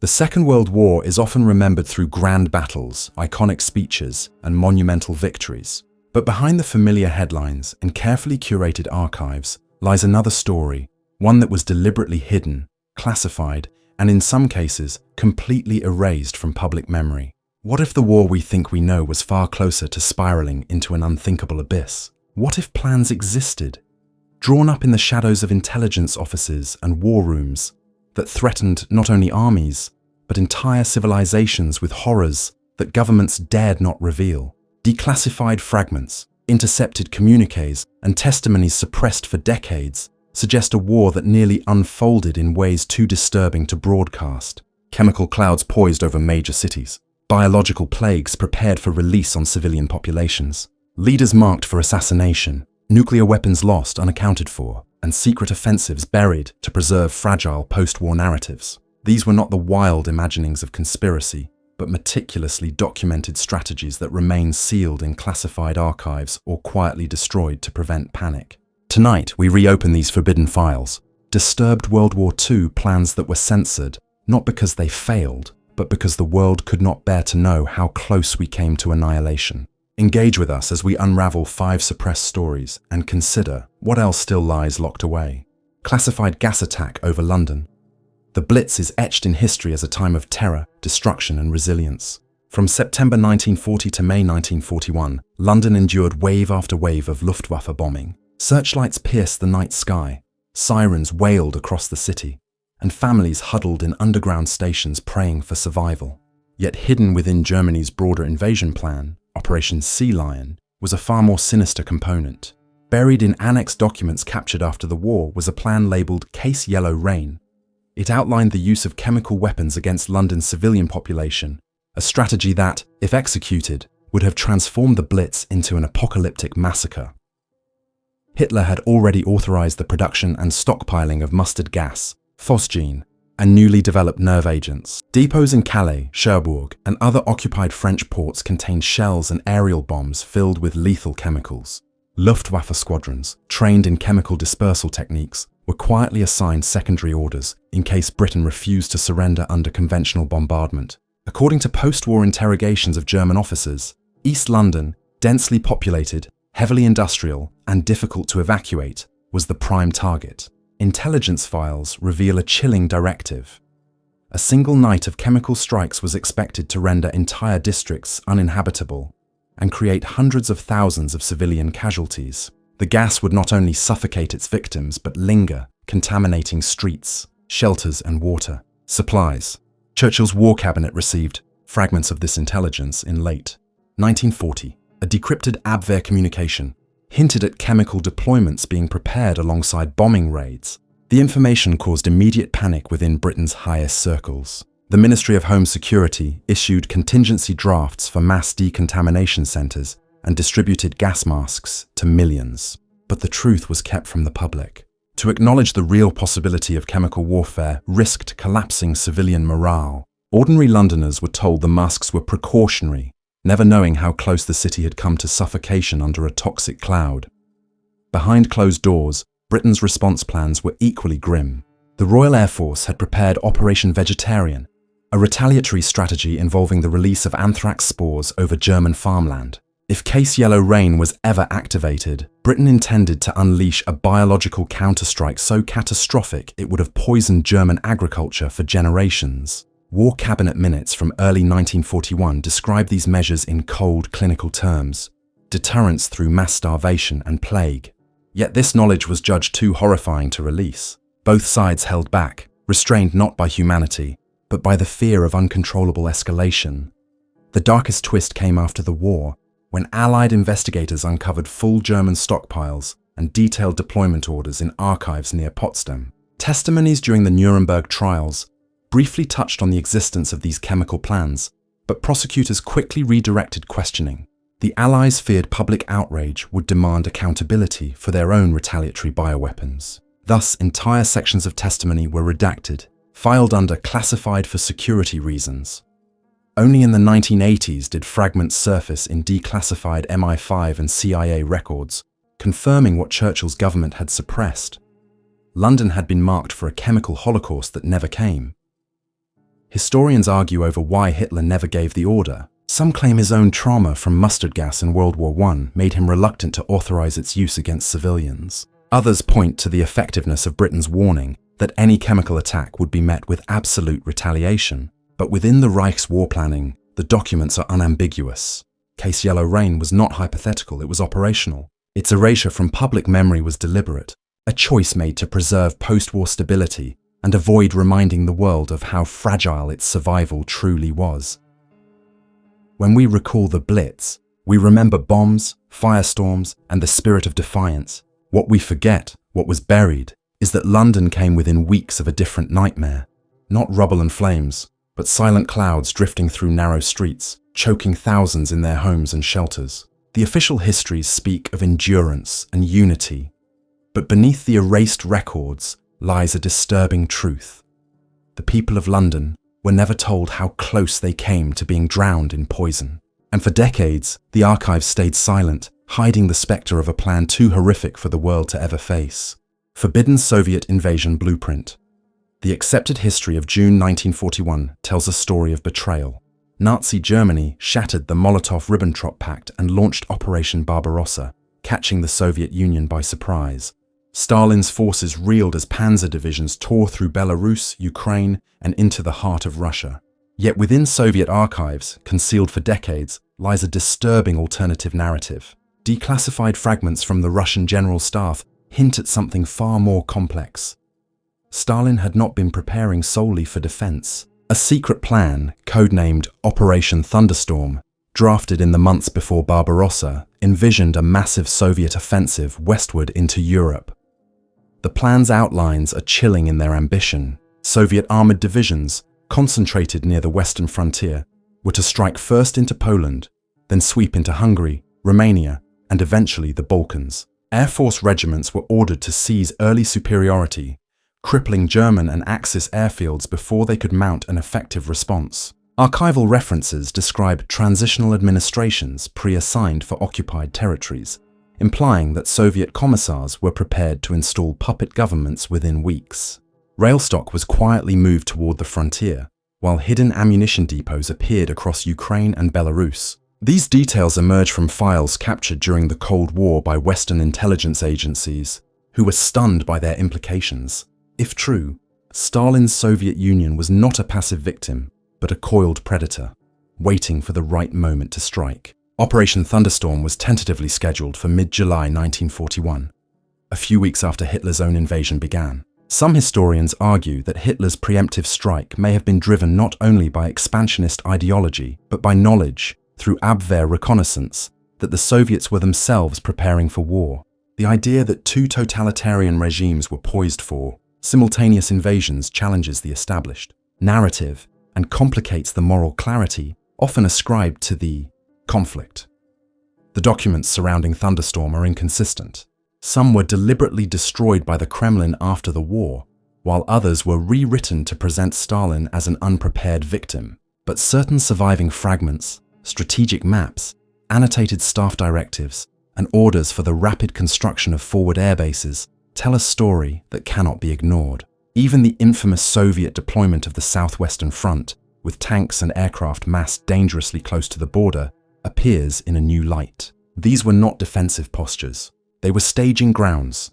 The Second World War is often remembered through grand battles, iconic speeches, and monumental victories. But behind the familiar headlines and carefully curated archives lies another story, one that was deliberately hidden, classified, and in some cases, completely erased from public memory. What if the war we think we know was far closer to spiraling into an unthinkable abyss? What if plans existed, drawn up in the shadows of intelligence offices and war rooms, that threatened not only armies, but entire civilizations with horrors that governments dared not reveal? Declassified fragments, intercepted communiques, and testimonies suppressed for decades suggest a war that nearly unfolded in ways too disturbing to broadcast. Chemical clouds poised over major cities, biological plagues prepared for release on civilian populations, leaders marked for assassination, nuclear weapons lost unaccounted for, and secret offensives buried to preserve fragile post-war narratives. These were not the wild imaginings of conspiracy, but meticulously documented strategies that remain sealed in classified archives or quietly destroyed to prevent panic. Tonight, we reopen these forbidden files, disturbed World War II plans that were censored, not because they failed, but because the world could not bear to know how close we came to annihilation. Engage with us as we unravel 5 suppressed stories and consider what else still lies locked away. Classified gas attack over London. The Blitz is etched in history as a time of terror, destruction, and resilience. From September 1940 to May 1941, London endured wave after wave of Luftwaffe bombing. Searchlights pierced the night sky, sirens wailed across the city, and families huddled in underground stations praying for survival. Yet hidden within Germany's broader invasion plan, Operation Sea Lion, was a far more sinister component. Buried in annexed documents captured after the war was a plan labelled Case Yellow Rain. It outlined the use of chemical weapons against London's civilian population, a strategy that, if executed, would have transformed the Blitz into an apocalyptic massacre. Hitler had already authorized the production and stockpiling of mustard gas, phosgene, and newly developed nerve agents. Depots in Calais, Cherbourg, and other occupied French ports contained shells and aerial bombs filled with lethal chemicals. Luftwaffe squadrons, trained in chemical dispersal techniques, were quietly assigned secondary orders in case Britain refused to surrender under conventional bombardment. According to post-war interrogations of German officers, East London, densely populated, heavily industrial, and difficult to evacuate, was the prime target. Intelligence files reveal a chilling directive. A single night of chemical strikes was expected to render entire districts uninhabitable and create hundreds of thousands of civilian casualties. The gas would not only suffocate its victims, but linger, contaminating streets, shelters, and water. Supplies. Churchill's War Cabinet received fragments of this intelligence in late 1940. A decrypted Abwehr communication hinted at chemical deployments being prepared alongside bombing raids. The information caused immediate panic within Britain's highest circles. The Ministry of Home Security issued contingency drafts for mass decontamination centres and distributed gas masks to millions. But the truth was kept from the public. To acknowledge the real possibility of chemical warfare risked collapsing civilian morale. Ordinary Londoners were told the masks were precautionary, never knowing how close the city had come to suffocation under a toxic cloud. Behind closed doors, Britain's response plans were equally grim. The Royal Air Force had prepared Operation Vegetarian, a retaliatory strategy involving the release of anthrax spores over German farmland. If Case Yellow Rain was ever activated, Britain intended to unleash a biological counterstrike so catastrophic it would have poisoned German agriculture for generations. War Cabinet minutes from early 1941 describe these measures in cold clinical terms: deterrence through mass starvation and plague. Yet this knowledge was judged too horrifying to release. Both sides held back, restrained not by humanity, but by the fear of uncontrollable escalation. The darkest twist came after the war, when Allied investigators uncovered full German stockpiles and detailed deployment orders in archives near Potsdam. Testimonies during the Nuremberg trials briefly touched on the existence of these chemical plans, but prosecutors quickly redirected questioning. The Allies feared public outrage would demand accountability for their own retaliatory bioweapons. Thus, entire sections of testimony were redacted, filed under classified for security reasons. Only in the 1980s did fragments surface in declassified MI5 and CIA records, confirming what Churchill's government had suppressed. London had been marked for a chemical holocaust that never came. Historians argue over why Hitler never gave the order. Some claim his own trauma from mustard gas in World War I made him reluctant to authorize its use against civilians. Others point to the effectiveness of Britain's warning that any chemical attack would be met with absolute retaliation. But within the Reich's war planning, the documents are unambiguous. Case Yellow Rain was not hypothetical, it was operational. Its erasure from public memory was deliberate, a choice made to preserve post-war stability and avoid reminding the world of how fragile its survival truly was. When we recall the Blitz, we remember bombs, firestorms, and the spirit of defiance. What we forget, what was buried, is that London came within weeks of a different nightmare. Not rubble and flames, but silent clouds drifting through narrow streets, choking thousands in their homes and shelters. The official histories speak of endurance and unity, but beneath the erased records lies a disturbing truth. The people of London were never told how close they came to being drowned in poison. And for decades, the archives stayed silent, hiding the spectre of a plan too horrific for the world to ever face. Forbidden Soviet Invasion Blueprint. The accepted history of June 1941 tells a story of betrayal. Nazi Germany shattered the Molotov-Ribbentrop Pact and launched Operation Barbarossa, catching the Soviet Union by surprise. Stalin's forces reeled as panzer divisions tore through Belarus, Ukraine, and into the heart of Russia. Yet within Soviet archives, concealed for decades, lies a disturbing alternative narrative. Declassified fragments from the Russian General Staff hint at something far more complex. Stalin had not been preparing solely for defense. A secret plan, codenamed Operation Thunderstorm, drafted in the months before Barbarossa, envisioned a massive Soviet offensive westward into Europe. The plan's outlines are chilling in their ambition. Soviet armored divisions, concentrated near the western frontier, were to strike first into Poland, then sweep into Hungary, Romania, and eventually the Balkans. Air Force regiments were ordered to seize early superiority, crippling German and Axis airfields before they could mount an effective response. Archival references describe transitional administrations pre-assigned for occupied territories, implying that Soviet commissars were prepared to install puppet governments within weeks. Rail stock was quietly moved toward the frontier, while hidden ammunition depots appeared across Ukraine and Belarus. These details emerge from files captured during the Cold War by Western intelligence agencies, who were stunned by their implications. If true, Stalin's Soviet Union was not a passive victim, but a coiled predator, waiting for the right moment to strike. Operation Thunderstorm was tentatively scheduled for mid-July 1941, a few weeks after Hitler's own invasion began. Some historians argue that Hitler's preemptive strike may have been driven not only by expansionist ideology, but by knowledge, through Abwehr reconnaissance, that the Soviets were themselves preparing for war. The idea that two totalitarian regimes were poised for simultaneous invasions challenges the established narrative and complicates the moral clarity often ascribed to the conflict. The documents surrounding Thunderstorm are inconsistent. Some were deliberately destroyed by the Kremlin after the war, while others were rewritten to present Stalin as an unprepared victim. But certain surviving fragments, strategic maps, annotated staff directives, and orders for the rapid construction of forward air bases tell a story that cannot be ignored. Even the infamous Soviet deployment of the Southwestern Front, with tanks and aircraft massed dangerously close to the border, appears in a new light. These were not defensive postures. They were staging grounds.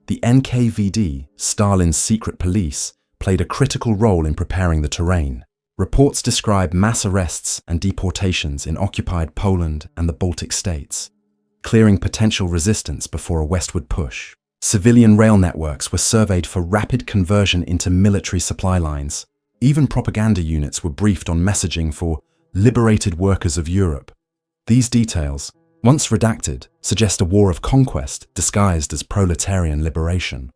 The NKVD, Stalin's secret police, played a critical role in preparing the terrain. Reports describe mass arrests and deportations in occupied Poland and the Baltic states, clearing potential resistance before a westward push. Civilian rail networks were surveyed for rapid conversion into military supply lines. Even propaganda units were briefed on messaging for liberated workers of Europe. These details, once redacted, suggest a war of conquest disguised as proletarian liberation.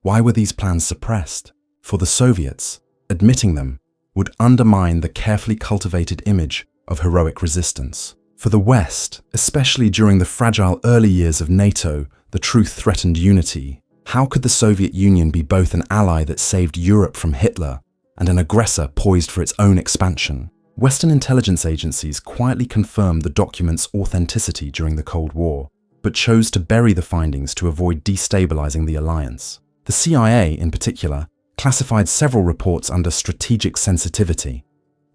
Why were these plans suppressed? For the Soviets, admitting them would undermine the carefully cultivated image of heroic resistance. For the West, especially during the fragile early years of NATO, the truth threatened unity. How could the Soviet Union be both an ally that saved Europe from Hitler and an aggressor poised for its own expansion? Western intelligence agencies quietly confirmed the document's authenticity during the Cold War, but chose to bury the findings to avoid destabilizing the alliance. The CIA, in particular, classified several reports under strategic sensitivity,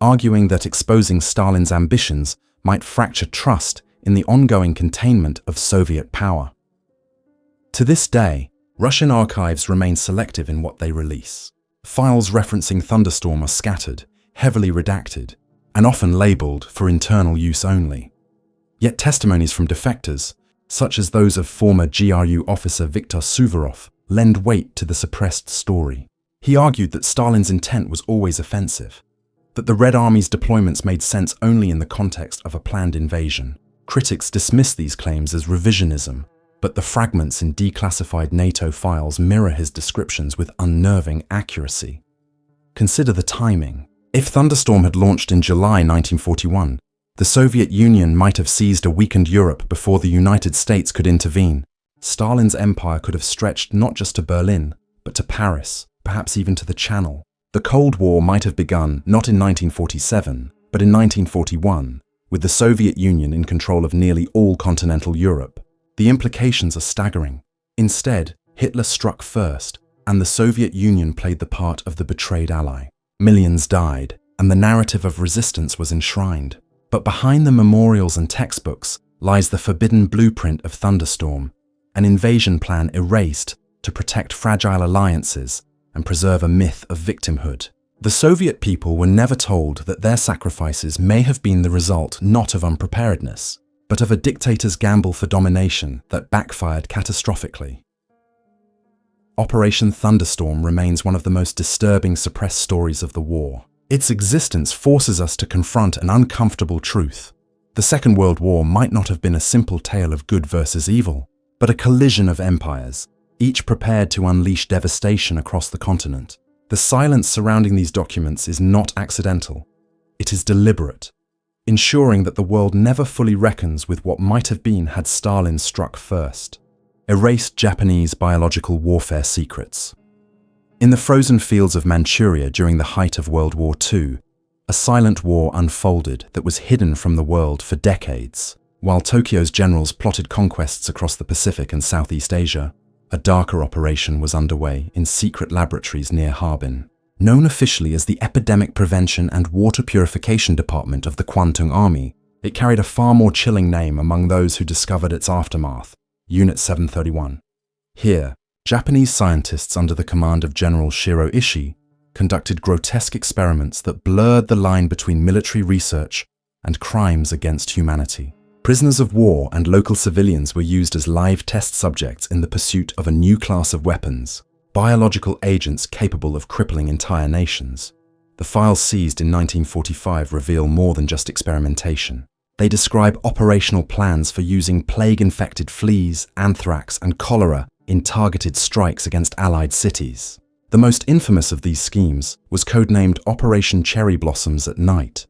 arguing that exposing Stalin's ambitions might fracture trust in the ongoing containment of Soviet power. To this day, Russian archives remain selective in what they release. Files referencing Thunderstorm are scattered, heavily redacted, and often labeled for internal use only. Yet testimonies from defectors, such as those of former GRU officer Viktor Suvorov, lend weight to the suppressed story. He argued that Stalin's intent was always offensive, that the Red Army's deployments made sense only in the context of a planned invasion. Critics dismiss these claims as revisionism, but the fragments in declassified NATO files mirror his descriptions with unnerving accuracy. Consider the timing. If Thunderstorm had launched in July 1941, the Soviet Union might have seized a weakened Europe before the United States could intervene. Stalin's empire could have stretched not just to Berlin, but to Paris, perhaps even to the Channel. The Cold War might have begun not in 1947, but in 1941, with the Soviet Union in control of nearly all continental Europe. The implications are staggering. Instead, Hitler struck first, and the Soviet Union played the part of the betrayed ally. Millions died, and the narrative of resistance was enshrined. But behind the memorials and textbooks lies the forbidden blueprint of Thunderstorm, an invasion plan erased to protect fragile alliances and preserve a myth of victimhood. The Soviet people were never told that their sacrifices may have been the result not of unpreparedness, but of a dictator's gamble for domination that backfired catastrophically. Operation Thunderstorm remains one of the most disturbing suppressed stories of the war. Its existence forces us to confront an uncomfortable truth. The Second World War might not have been a simple tale of good versus evil, but a collision of empires, each prepared to unleash devastation across the continent. The silence surrounding these documents is not accidental. It is deliberate, ensuring that the world never fully reckons with what might have been had Stalin struck first. Erased Japanese biological warfare secrets. In the frozen fields of Manchuria during the height of World War II, a silent war unfolded that was hidden from the world for decades. While Tokyo's generals plotted conquests across the Pacific and Southeast Asia, a darker operation was underway in secret laboratories near Harbin. Known officially as the Epidemic Prevention and Water Purification Department of the Kwantung Army, it carried a far more chilling name among those who discovered its aftermath, Unit 731. Here, Japanese scientists under the command of General Shiro Ishii conducted grotesque experiments that blurred the line between military research and crimes against humanity. Prisoners of war and local civilians were used as live test subjects in the pursuit of a new class of weapons, biological agents capable of crippling entire nations. The files seized in 1945 reveal more than just experimentation. They describe operational plans for using plague-infected fleas, anthrax, and cholera in targeted strikes against Allied cities. The most infamous of these schemes was codenamed Operation Cherry Blossoms at Night.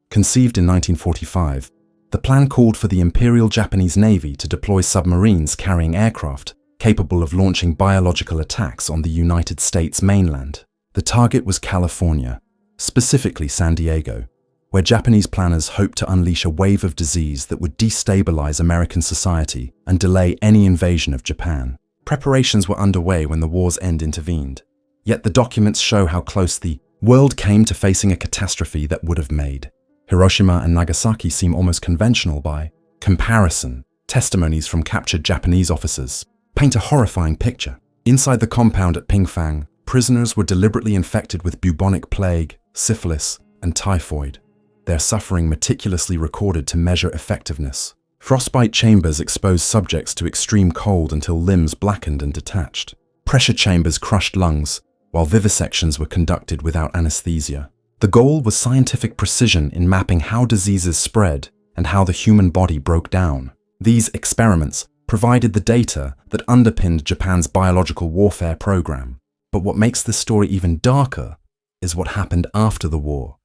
Conceived in 1945, the plan called for the Imperial Japanese Navy to deploy submarines carrying aircraft capable of launching biological attacks on the United States mainland. The target was California, specifically San Diego, where Japanese planners hoped to unleash a wave of disease that would destabilize American society and delay any invasion of Japan. Preparations were underway when the war's end intervened. Yet the documents show how close the world came to facing a catastrophe that would have made Hiroshima and Nagasaki seem almost conventional by comparison. Testimonies from captured Japanese officers paint a horrifying picture. Inside the compound at Pingfang, prisoners were deliberately infected with bubonic plague, syphilis, and typhoid, their suffering meticulously recorded to measure effectiveness. Frostbite chambers exposed subjects to extreme cold until limbs blackened and detached. Pressure chambers crushed lungs, while vivisections were conducted without anesthesia. The goal was scientific precision in mapping how diseases spread and how the human body broke down. These experiments provided the data that underpinned Japan's biological warfare program. But what makes this story even darker is what happened after the war.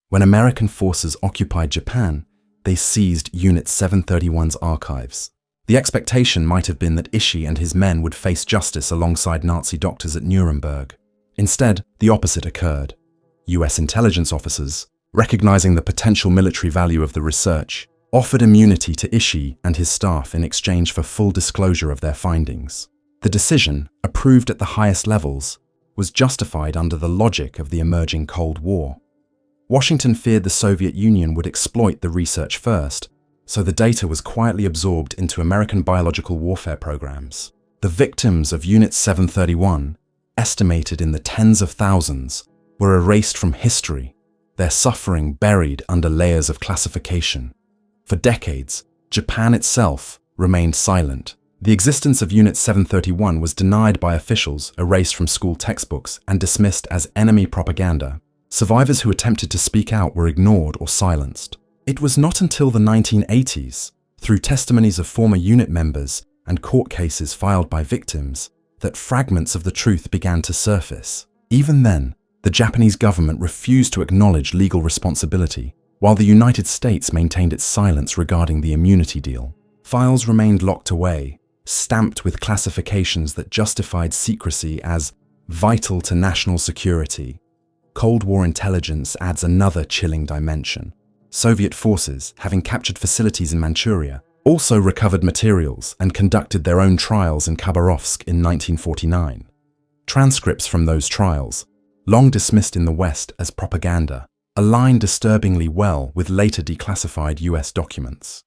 When American forces occupied Japan, they seized Unit 731's archives. The expectation might have been that Ishii and his men would face justice alongside Nazi doctors at Nuremberg. Instead, the opposite occurred. US intelligence officers, recognizing the potential military value of the research, offered immunity to Ishii and his staff in exchange for full disclosure of their findings. The decision, approved at the highest levels, was justified under the logic of the emerging Cold War. Washington feared the Soviet Union would exploit the research first, so the data was quietly absorbed into American biological warfare programs. The victims of Unit 731, estimated in the tens of thousands, were erased from history, their suffering buried under layers of classification. For decades, Japan itself remained silent. The existence of Unit 731 was denied by officials, erased from school textbooks, and dismissed as enemy propaganda. Survivors who attempted to speak out were ignored or silenced. It was not until the 1980s, through testimonies of former unit members and court cases filed by victims, that fragments of the truth began to surface. Even then, the Japanese government refused to acknowledge legal responsibility, while the United States maintained its silence regarding the immunity deal. Files remained locked away, stamped with classifications that justified secrecy as vital to national security. Cold War intelligence adds another chilling dimension. Soviet forces, having captured facilities in Manchuria, also recovered materials and conducted their own trials in Khabarovsk in 1949. Transcripts from those trials, long dismissed in the West as propaganda, align disturbingly well with later declassified US documents.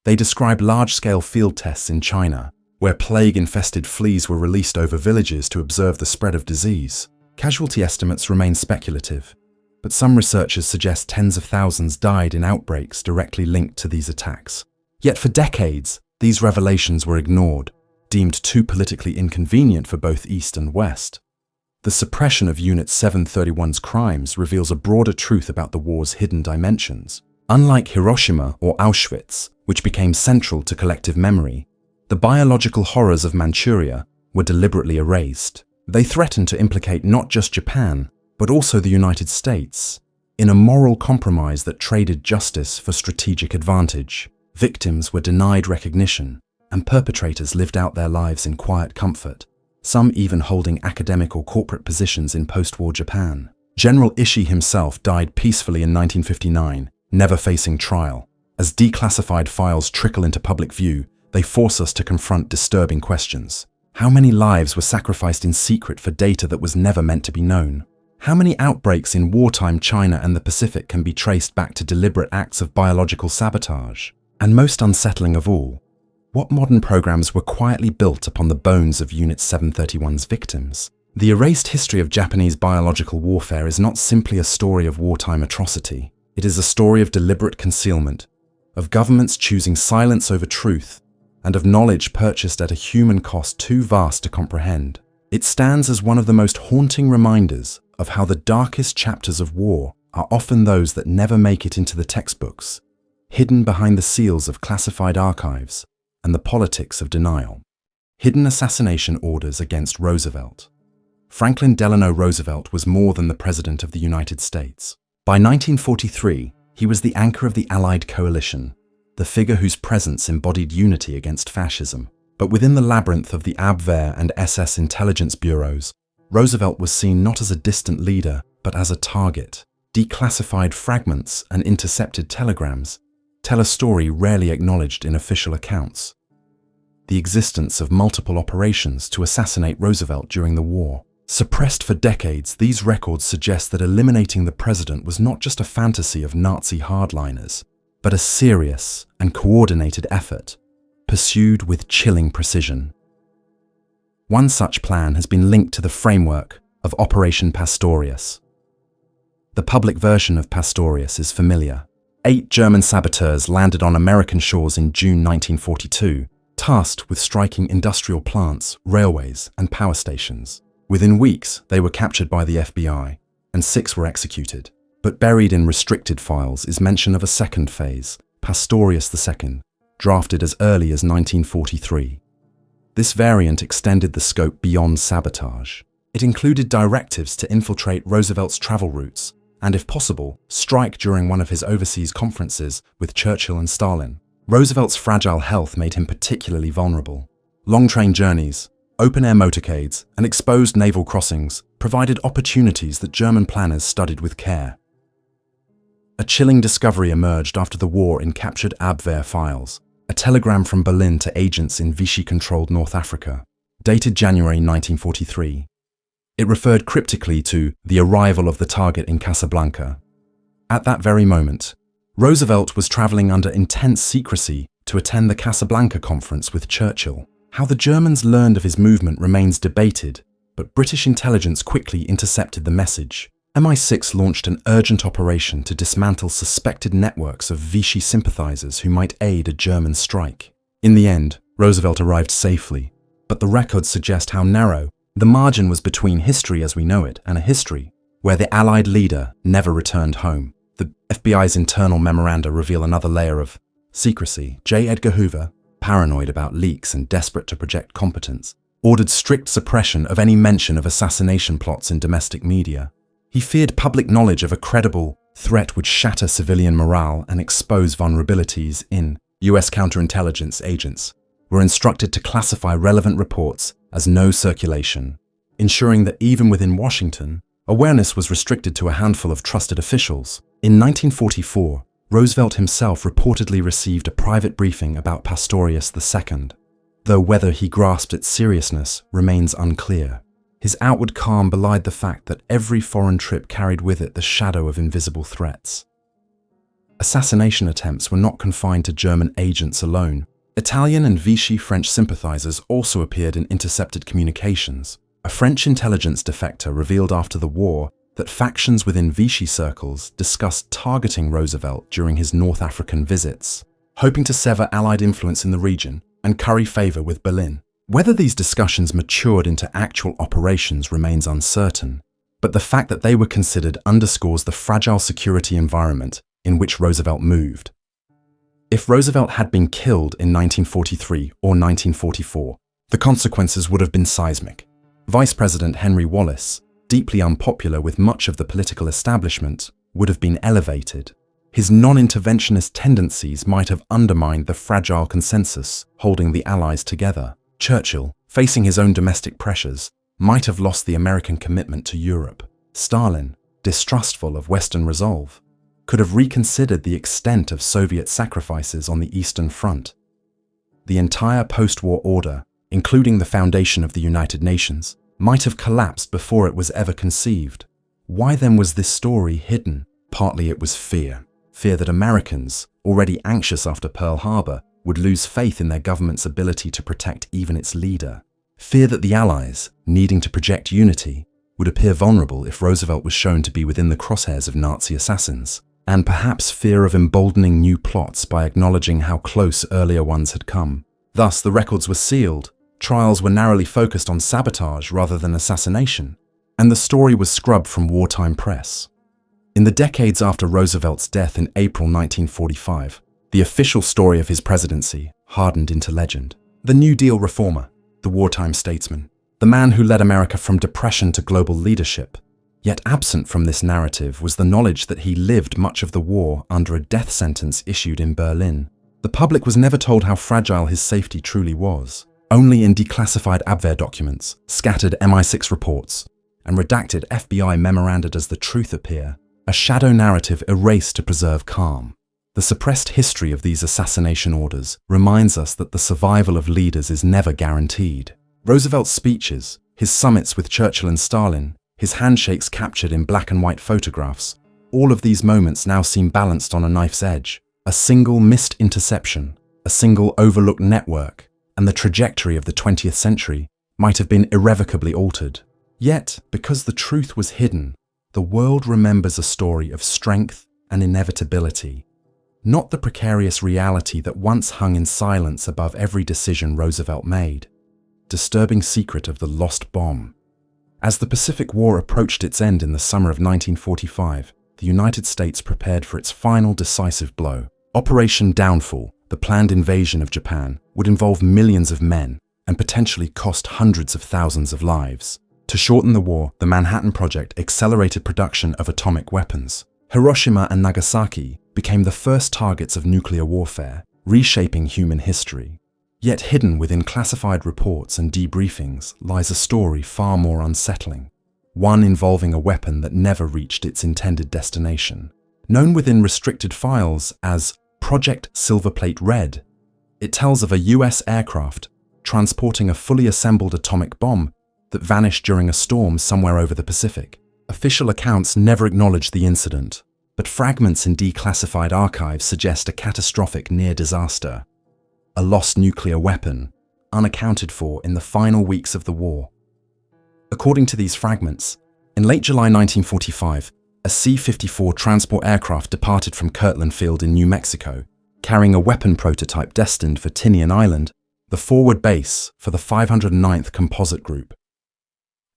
They describe large-scale field tests in China, where plague-infested fleas were released over villages to observe the spread of disease. Casualty estimates remain speculative, but some researchers suggest tens of thousands died in outbreaks directly linked to these attacks. Yet for decades, these revelations were ignored, deemed too politically inconvenient for both East and West. The suppression of Unit 731's crimes reveals a broader truth about the war's hidden dimensions. Unlike Hiroshima or Auschwitz, which became central to collective memory, the biological horrors of Manchuria were deliberately erased. They threatened to implicate not just Japan, but also the United States, in a moral compromise that traded justice for strategic advantage. Victims were denied recognition, and perpetrators lived out their lives in quiet comfort, some even holding academic or corporate positions in post-war Japan. General Ishii himself died peacefully in 1959, never facing trial. As declassified files trickle into public view, they force us to confront disturbing questions. How many lives were sacrificed in secret for data that was never meant to be known? How many outbreaks in wartime China and the Pacific can be traced back to deliberate acts of biological sabotage? And most unsettling of all, what modern programs were quietly built upon the bones of Unit 731's victims? The erased history of Japanese biological warfare is not simply a story of wartime atrocity. It is a story of deliberate concealment, of governments choosing silence over truth, and of knowledge purchased at a human cost too vast to comprehend. It stands as one of the most haunting reminders of how the darkest chapters of war are often those that never make it into the textbooks, hidden behind the seals of classified archives and the politics of denial. Hidden assassination orders against Roosevelt. Franklin Delano Roosevelt was more than the President of the United States. By 1943, he was the anchor of the Allied coalition, the figure whose presence embodied unity against fascism. But within the labyrinth of the Abwehr and SS intelligence bureaus, Roosevelt was seen not as a distant leader, but as a target. Declassified fragments and intercepted telegrams tell a story rarely acknowledged in official accounts: the existence of multiple operations to assassinate Roosevelt during the war. Suppressed for decades, these records suggest that eliminating the president was not just a fantasy of Nazi hardliners, but a serious and coordinated effort, pursued with chilling precision. One such plan has been linked to the framework of Operation Pastorius. The public version of Pastorius is familiar. 8 German saboteurs landed on American shores in June 1942, tasked with striking industrial plants, railways, and power stations. Within weeks, they were captured by the FBI, and 6 were executed. But buried in restricted files is mention of a second phase, Pastorius II, drafted as early as 1943. This variant extended the scope beyond sabotage. It included directives to infiltrate Roosevelt's travel routes, and if possible, strike during one of his overseas conferences with Churchill and Stalin. Roosevelt's fragile health made him particularly vulnerable. Long train journeys, open-air motorcades, and exposed naval crossings provided opportunities that German planners studied with care. A chilling discovery emerged after the war in captured Abwehr files, a telegram from Berlin to agents in Vichy-controlled North Africa, dated January 1943. It referred cryptically to the arrival of the target in Casablanca. At that very moment, Roosevelt was traveling under intense secrecy to attend the Casablanca conference with Churchill. How the Germans learned of his movement remains debated, but British intelligence quickly intercepted the message. MI6 launched an urgent operation to dismantle suspected networks of Vichy sympathizers who might aid a German strike. In the end, Roosevelt arrived safely, but the records suggest how narrow the margin was between history as we know it and a history where the Allied leader never returned home. The FBI's internal memoranda reveal another layer of secrecy. J. Edgar Hoover, paranoid about leaks and desperate to project competence, ordered strict suppression of any mention of assassination plots in domestic media. He feared public knowledge of a credible threat would shatter civilian morale and expose vulnerabilities in US counterintelligence agents were instructed to classify relevant reports as no circulation, ensuring that even within Washington, awareness was restricted to a handful of trusted officials. In 1944, Roosevelt himself reportedly received a private briefing about Pastorius II, though whether he grasped its seriousness remains unclear. His outward calm belied the fact that every foreign trip carried with it the shadow of invisible threats. Assassination attempts were not confined to German agents alone. Italian and Vichy French sympathizers also appeared in intercepted communications. A French intelligence defector revealed after the war that factions within Vichy circles discussed targeting Roosevelt during his North African visits, hoping to sever Allied influence in the region and curry favor with Berlin. Whether these discussions matured into actual operations remains uncertain, but the fact that they were considered underscores the fragile security environment in which Roosevelt moved. If Roosevelt had been killed in 1943 or 1944, the consequences would have been seismic. Vice President Henry Wallace, deeply unpopular with much of the political establishment, would have been elevated. His non-interventionist tendencies might have undermined the fragile consensus holding the Allies together. Churchill, facing his own domestic pressures, might have lost the American commitment to Europe. Stalin, distrustful of Western resolve, could have reconsidered the extent of Soviet sacrifices on the Eastern Front. The entire post-war order, including the foundation of the United Nations, might have collapsed before it was ever conceived. Why then was this story hidden? Partly it was fear. Fear that Americans, already anxious after Pearl Harbor, would lose faith in their government's ability to protect even its leader. Fear that the Allies, needing to project unity, would appear vulnerable if Roosevelt was shown to be within the crosshairs of Nazi assassins. And perhaps fear of emboldening new plots by acknowledging how close earlier ones had come. Thus, the records were sealed, trials were narrowly focused on sabotage rather than assassination, and the story was scrubbed from wartime press. In the decades after Roosevelt's death in April 1945, the official story of his presidency hardened into legend. The New Deal reformer, the wartime statesman, the man who led America from depression to global leadership. Yet absent from this narrative was the knowledge that he lived much of the war under a death sentence issued in Berlin. The public was never told how fragile his safety truly was. Only in declassified Abwehr documents, scattered MI6 reports, and redacted FBI memoranda does the truth appear, a shadow narrative erased to preserve calm. The suppressed history of these assassination orders reminds us that the survival of leaders is never guaranteed. Roosevelt's speeches, his summits with Churchill and Stalin, his handshakes captured in black and white photographs, all of these moments now seem balanced on a knife's edge. A single missed interception, a single overlooked network, and the trajectory of the 20th century might have been irrevocably altered. Yet, because the truth was hidden, the world remembers a story of strength and inevitability, not the precarious reality that once hung in silence above every decision Roosevelt made. Disturbing secret of the lost bomb. As the Pacific War approached its end in the summer of 1945, the United States prepared for its final decisive blow. Operation Downfall, the planned invasion of Japan, would involve millions of men and potentially cost hundreds of thousands of lives. To shorten the war, the Manhattan Project accelerated production of atomic weapons. Hiroshima and Nagasaki became the first targets of nuclear warfare, reshaping human history. Yet hidden within classified reports and debriefings lies a story far more unsettling, one involving a weapon that never reached its intended destination. Known within restricted files as Project Silverplate Red, it tells of a US aircraft transporting a fully assembled atomic bomb that vanished during a storm somewhere over the Pacific. Official accounts never acknowledged the incident, but fragments in declassified archives suggest a catastrophic near disaster, a lost nuclear weapon, unaccounted for in the final weeks of the war. According to these fragments, in late July 1945, a C-54 transport aircraft departed from Kirtland Field in New Mexico, carrying a weapon prototype destined for Tinian Island, the forward base for the 509th Composite Group.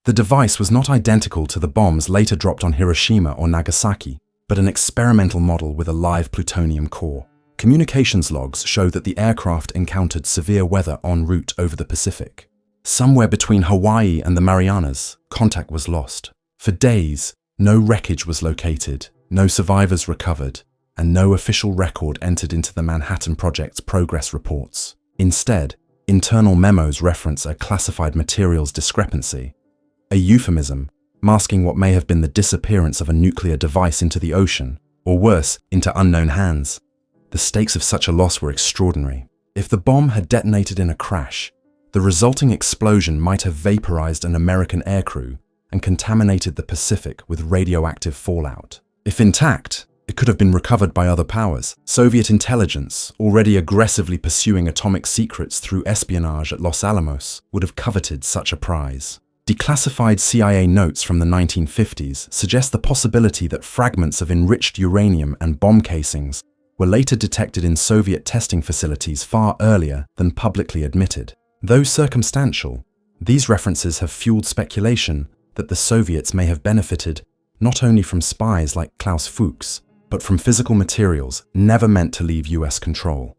The device was not identical to the bombs later dropped on Hiroshima or Nagasaki, but an experimental model with a live plutonium core. Communications logs show that the aircraft encountered severe weather en route over the Pacific. Somewhere between Hawaii and the Marianas, contact was lost. For days, no wreckage was located, no survivors recovered, and no official record entered into the Manhattan Project's progress reports. Instead, internal memos reference a classified materials discrepancy, a euphemism masking what may have been the disappearance of a nuclear device into the ocean, or worse, into unknown hands. The stakes of such a loss were extraordinary. If the bomb had detonated in a crash, the resulting explosion might have vaporized an American aircrew and contaminated the Pacific with radioactive fallout. If intact, it could have been recovered by other powers. Soviet intelligence, already aggressively pursuing atomic secrets through espionage at Los Alamos, would have coveted such a prize. Declassified CIA notes from the 1950s suggest the possibility that fragments of enriched uranium and bomb casings were later detected in Soviet testing facilities far earlier than publicly admitted. Though circumstantial, these references have fueled speculation that the Soviets may have benefited not only from spies like Klaus Fuchs, but from physical materials never meant to leave US control.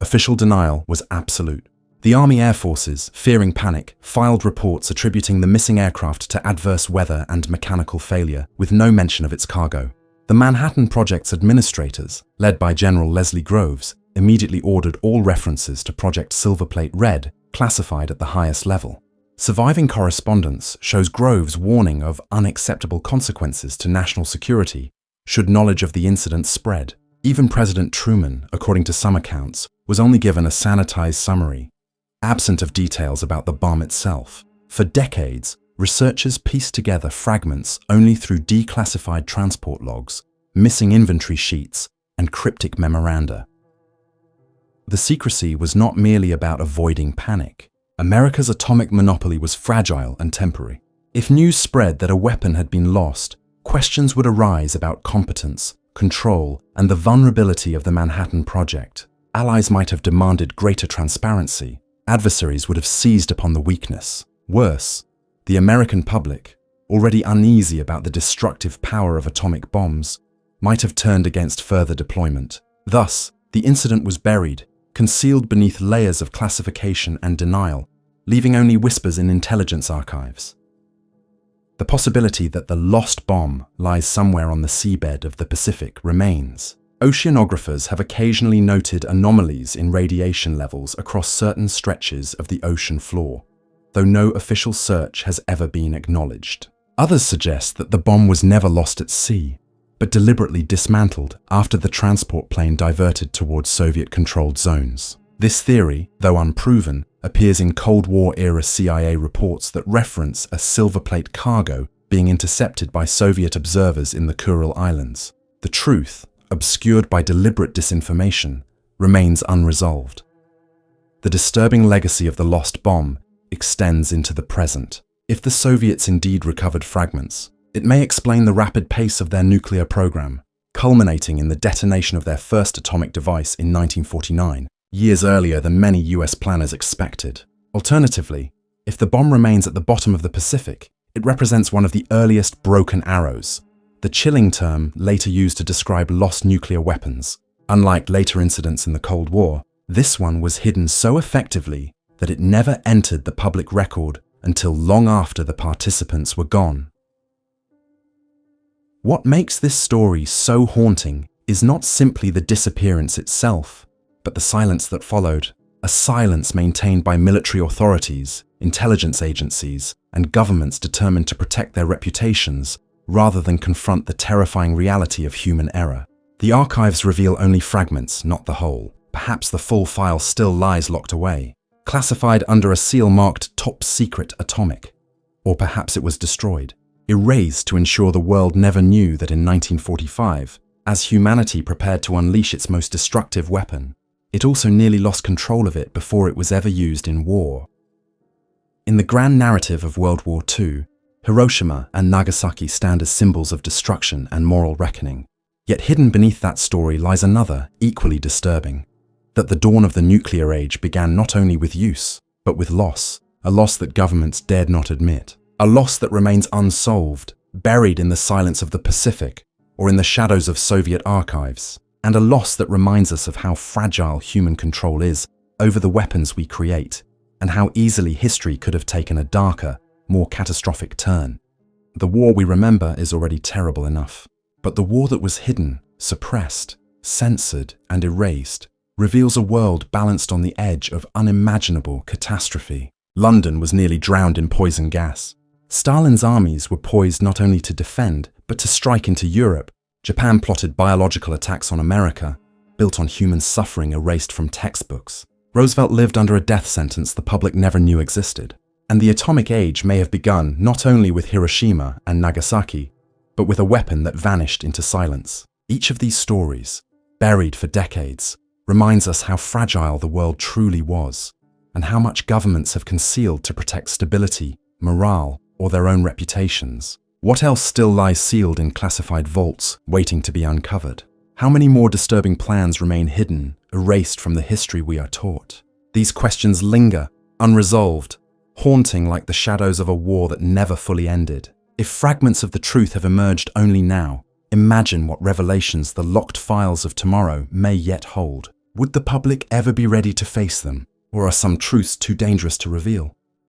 Official denial was absolute. The Army Air Forces, fearing panic, filed reports attributing the missing aircraft to adverse weather and mechanical failure, with no mention of its cargo. The Manhattan Project's administrators, led by General Leslie Groves, immediately ordered all references to Project Silverplate Red classified at the highest level. Surviving correspondence shows Groves' warning of unacceptable consequences to national security should knowledge of the incident spread. Even President Truman, according to some accounts, was only given a sanitized summary, absent of details about the bomb itself. For decades, researchers pieced together fragments only through declassified transport logs, missing inventory sheets, and cryptic memoranda. The secrecy was not merely about avoiding panic. America's atomic monopoly was fragile and temporary. If news spread that a weapon had been lost, questions would arise about competence, control, and the vulnerability of the Manhattan Project. Allies might have demanded greater transparency. Adversaries would have seized upon the weakness. Worse, the American public, already uneasy about the destructive power of atomic bombs, might have turned against further deployment. Thus, the incident was buried, concealed beneath layers of classification and denial, leaving only whispers in intelligence archives. The possibility that the lost bomb lies somewhere on the seabed of the Pacific remains. Oceanographers have occasionally noted anomalies in radiation levels across certain stretches of the ocean floor, though no official search has ever been acknowledged. Others suggest that the bomb was never lost at sea, but deliberately dismantled after the transport plane diverted towards Soviet-controlled zones. This theory, though unproven, appears in Cold War-era CIA reports that reference a silverplate cargo being intercepted by Soviet observers in the Kuril Islands. The truth, obscured by deliberate disinformation, remains unresolved. The disturbing legacy of the lost bomb extends into the present. If the Soviets indeed recovered fragments, it may explain the rapid pace of their nuclear program, culminating in the detonation of their first atomic device in 1949, years earlier than many US planners expected. Alternatively, if the bomb remains at the bottom of the Pacific, it represents one of the earliest broken arrows, the chilling term later used to describe lost nuclear weapons. Unlike later incidents in the Cold War, this one was hidden so effectively that it never entered the public record until long after the participants were gone. What makes this story so haunting is not simply the disappearance itself, but the silence that followed, a silence maintained by military authorities, intelligence agencies, and governments determined to protect their reputations rather than confront the terrifying reality of human error. The archives reveal only fragments, not the whole. Perhaps the full file still lies locked away, classified under a seal marked Top Secret Atomic. Or perhaps it was destroyed, erased to ensure the world never knew that in 1945, as humanity prepared to unleash its most destructive weapon, it also nearly lost control of it before it was ever used in war. In the grand narrative of World War II, Hiroshima and Nagasaki stand as symbols of destruction and moral reckoning. Yet hidden beneath that story lies another, equally disturbing: that the dawn of the nuclear age began not only with use, but with loss, a loss that governments dared not admit, a loss that remains unsolved, buried in the silence of the Pacific or in the shadows of Soviet archives, and a loss that reminds us of how fragile human control is over the weapons we create, and how easily history could have taken a darker, more catastrophic turn. The war we remember is already terrible enough, but the war that was hidden, suppressed, censored, and erased reveals a world balanced on the edge of unimaginable catastrophe. London was nearly drowned in poison gas. Stalin's armies were poised not only to defend, but to strike into Europe. Japan plotted biological attacks on America, built on human suffering erased from textbooks. Roosevelt lived under a death sentence the public never knew existed. And the atomic age may have begun not only with Hiroshima and Nagasaki, but with a weapon that vanished into silence. Each of these stories, buried for decades, reminds us how fragile the world truly was, and how much governments have concealed to protect stability, morale, or their own reputations. What else still lies sealed in classified vaults, waiting to be uncovered? How many more disturbing plans remain hidden, erased from the history we are taught? These questions linger, unresolved, haunting like the shadows of a war that never fully ended. If fragments of the truth have emerged only now, imagine what revelations the locked files of tomorrow may yet hold. Would the public ever be ready to face them, or are some truths too dangerous to reveal?